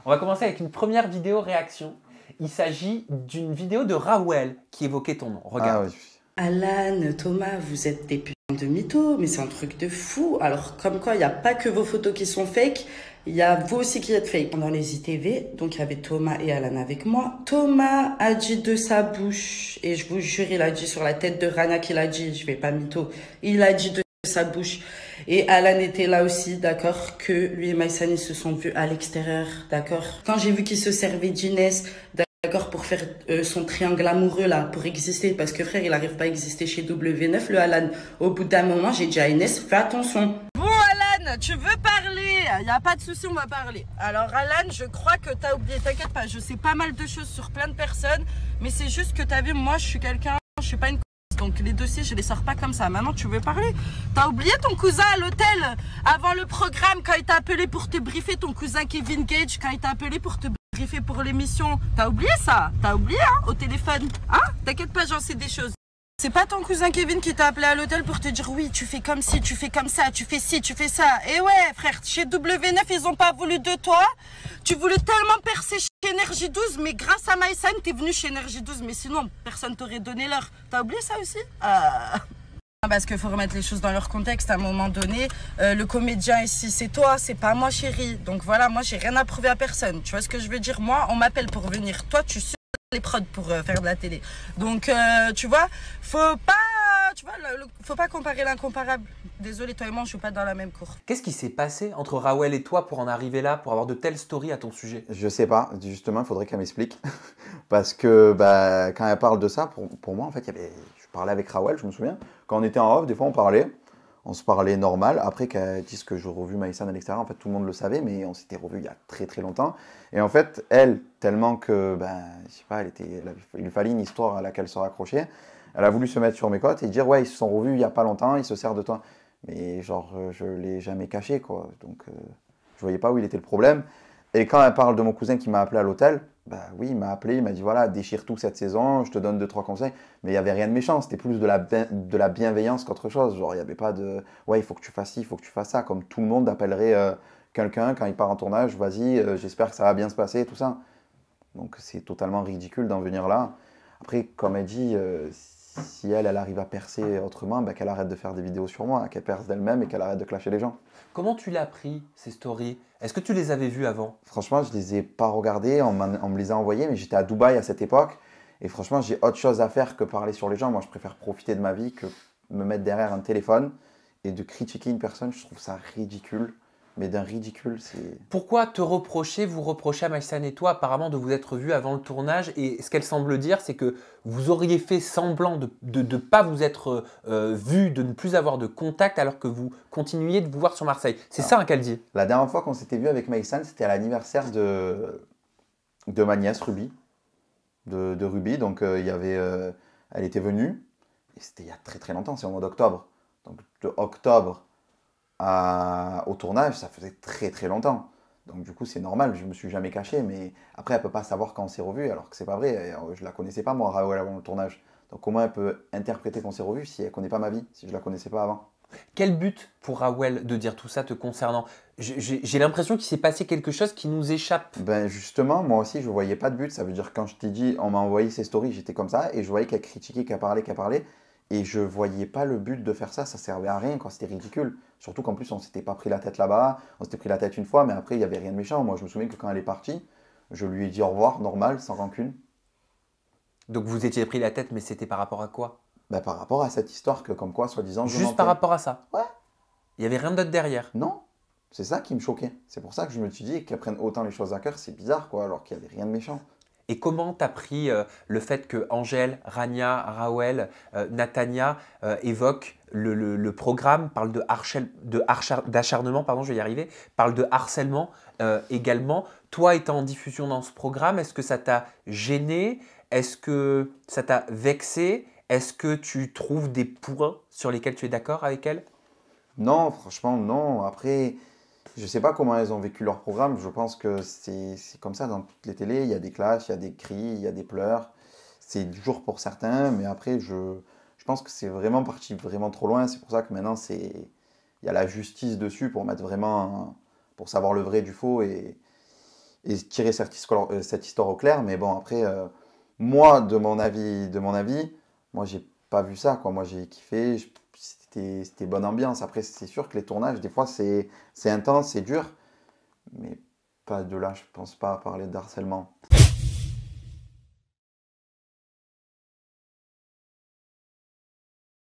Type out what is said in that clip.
On va commencer avec une première vidéo réaction. Il s'agit d'une vidéo de Rawel qui évoquait ton nom. Regarde. Ah oui. Alan, Thomas, vous êtes des putains de mythos, mais c'est un truc de fou. Alors, comme quoi, il n'y a pas que vos photos qui sont fake, il y a vous aussi qui êtes fake. Dans les ITV, donc il y avait Thomas et Alan avec moi. Thomas a dit de sa bouche, et je vous jure, il a dit sur la tête de Rana qu'il a dit, je vais pas mytho, il a dit de sa bouche. Et Alan était là aussi, d'accord, que lui et Maïsan, ils se sont vus à l'extérieur, d'accord. Quand j'ai vu qu'il se servait d'Inès, d'accord, pour faire son triangle amoureux là, pour exister, parce que frère, il n'arrive pas à exister chez W9, le Alan. Au bout d'un moment, j'ai dit à Inès, fais attention. Bon Alan, tu veux parler? Y a pas de souci, on va parler. Alors Alan, je crois que t'as oublié, t'inquiète pas, je sais pas mal de choses sur plein de personnes, mais c'est juste que t'as vu, moi je suis quelqu'un, je suis pas une donc les dossiers, je les sors pas comme ça. Maintenant, tu veux parler? T'as oublié ton cousin à l'hôtel avant le programme quand il t'a appelé pour te briefer, ton cousin Kevin Gage, quand il t'a appelé pour te briefer pour l'émission. T'as oublié ça? T'as oublié, hein, au téléphone? Hein? T'inquiète pas, j'en sais des choses. C'est pas ton cousin Kevin qui t'a appelé à l'hôtel pour te dire oui, tu fais comme ci, tu fais comme ça, tu fais ci, tu fais ça. Et ouais, frère, chez W9, ils ont pas voulu de toi. Tu voulais tellement percer chez Énergie 12, mais grâce à Maïsan, t'es venu chez Énergie 12. Mais sinon, personne t'aurait donné l'heure. T'as oublié ça aussi? Parce qu'il faut remettre les choses dans leur contexte à un moment donné. Le comédien ici, c'est toi, c'est pas moi, chérie. Donc voilà, moi, j'ai rien à prouver à personne. Tu vois ce que je veux dire? Moi, on m'appelle pour venir. Toi, tu suis les prods pour faire de la télé. Donc, tu vois, faut pas comparer l'incomparable. Désolé, toi et moi, on joue pas dans la même cour. Qu'est-ce qui s'est passé entre Rawel et toi pour en arriver là, pour avoir de telles stories à ton sujet? Je sais pas, justement, il faudrait qu'elle m'explique. Parce que bah, quand elle parle de ça, pour moi, en fait, je parlais avec Rawel, je me souviens. Quand on était en off, des fois, on se parlait normal. Après qu'elle dise que je revu Maïsan à l'extérieur, en fait, tout le monde le savait, mais on s'était revu il y a très très longtemps. Et en fait, elle, tellement que, ben, je sais pas, il lui fallait une histoire à laquelle se raccrocher. Elle a voulu se mettre sur mes côtes et dire, ouais, ils se sont revus il y a pas longtemps, ils se servent de toi. Mais genre, je l'ai jamais caché, quoi. Donc, je voyais pas où il était le problème. Et quand elle parle de mon cousin qui m'a appelé à l'hôtel, bah oui, il m'a appelé, il m'a dit voilà, déchire tout cette saison, je te donne 2-3 conseils. Mais il n'y avait rien de méchant, c'était plus de la bienveillance qu'autre chose. Genre, il n'y avait pas de ouais, il faut que tu fasses ci, il faut que tu fasses ça. Comme tout le monde appellerait quelqu'un quand il part en tournage, vas-y, j'espère que ça va bien se passer, tout ça. Donc c'est totalement ridicule d'en venir là. Après, comme elle dit, si elle arrive à percer autrement, bah, qu'elle arrête de faire des vidéos sur moi, qu'elle perce d'elle-même et qu'elle arrête de clasher les gens. Comment tu l'as pris, ces stories? Est-ce que tu les avais vues avant? Franchement, je les ai pas regardées, on me les a envoyées, mais j'étais à Dubaï à cette époque. Et franchement, j'ai autre chose à faire que parler sur les gens. Moi, je préfère profiter de ma vie que me mettre derrière un téléphone et de critiquer une personne. Je trouve ça ridicule. Mais d'un ridicule, c'est... Pourquoi vous reprochez à Maïsan et toi apparemment de vous être vus avant le tournage? Et ce qu'elle semble dire, c'est que vous auriez fait semblant de ne pas vous être vus, de ne plus avoir de contact alors que vous continuiez de vous voir sur Marseille. C'est ça hein, qu'elle dit. La dernière fois qu'on s'était vu avec Maïsan, c'était à l'anniversaire de ma nièce Ruby. De Ruby. Donc, elle était venue. Et c'était il y a très très longtemps, c'est au mois d'octobre. Donc, de octobre au tournage, ça faisait très très longtemps. Donc du coup, c'est normal, je me suis jamais caché, mais après, elle peut pas savoir quand on s'est revu, alors que c'est pas vrai. Je la connaissais pas, moi, Raoul, avant le tournage. Donc comment elle peut interpréter qu'on s'est revu si elle connaît pas ma vie, si je la connaissais pas avant? Quel but pour Rawel de dire tout ça te concernant? J'ai l'impression qu'il s'est passé quelque chose qui nous échappe. Ben justement, moi aussi, je voyais pas de but. Ça veut dire quand je t'ai dit, on m'a envoyé ces stories, j'étais comme ça, et je voyais qu'elle critiquait, qu'elle parlait. Et je voyais pas le but de faire ça, ça servait à rien, quoi, c'était ridicule. Surtout qu'en plus, on s'était pas pris la tête là-bas, on s'était pris la tête une fois, mais après, il y avait rien de méchant. Moi, je me souviens que quand elle est partie, je lui ai dit au revoir, normal, sans rancune. Donc vous étiez pris la tête, mais c'était par rapport à quoi? Ben, par rapport à cette histoire que, comme quoi, soi-disant, je Juste mentais. par rapport à ça? Ouais. Il n'y avait rien d'autre derrière? Non, c'est ça qui me choquait. C'est pour ça que je me suis dit qu'elle prenne autant les choses à cœur, c'est bizarre, quoi, alors qu'il y avait rien de méchant. Et comment t'as pris le fait que Angèle, Rania, Rawel, Natania évoquent le programme, parlent d'acharnement, pardon, je vais y arriver, parlent de harcèlement également. Toi étant en diffusion dans ce programme, est-ce que ça t'a gêné? Est-ce que ça t'a vexé? Est-ce que tu trouves des points sur lesquels tu es d'accord avec elle? Non, franchement, non. Après, je sais pas comment elles ont vécu leur programme. Je pense que c'est comme ça dans toutes les télés. Il y a des clashs, il y a des cris, il y a des pleurs. C'est dur pour certains, mais après, je pense que c'est vraiment parti vraiment trop loin. C'est pour ça que maintenant, il y a la justice dessus pour mettre vraiment, pour savoir le vrai du faux. Et et tirer cette histoire au clair. Mais bon, après, moi, de mon avis, moi, j'ai pas vu ça, quoi. Moi, j'ai kiffé, c'était bonne ambiance. Après, c'est sûr que les tournages, des fois, c'est intense, c'est dur, mais pas de là, je pense pas à parler de harcèlement.